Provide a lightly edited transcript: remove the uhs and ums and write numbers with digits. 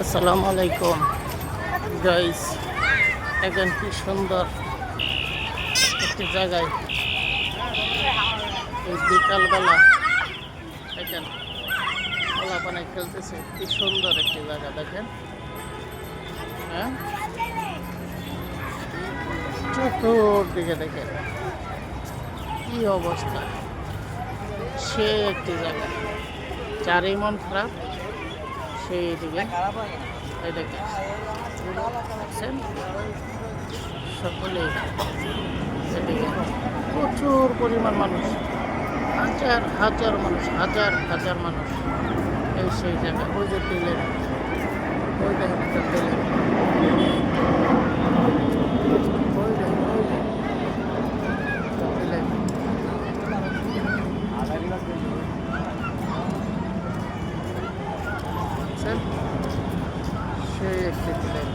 আসসালামু আলাইকুম গাইস, দেখেন কি সুন্দর একটি জায়গায় এই বিকালবেলা দেখেন পোলাপানে খেলতেছে। কি সুন্দর একটি জায়গা দেখেন। হ্যাঁ, চতুর্দিকে দেখেন কি অবস্থা। সে একটি জায়গা, যারই মন খারাপ সেই দিকে এই দেখেন দেখছেন সকলেই এদিকে প্রচুর পরিমাণ মানুষ, হাজার হাজার মানুষ, হাজার হাজার মানুষ এই সেই জায়গায়। ওই যে টিলের, ওই দেখেন একটা টিলের, ওই দেখেন ওই যে একটা টিলের। দেখছেন? সেই একটি টিলের।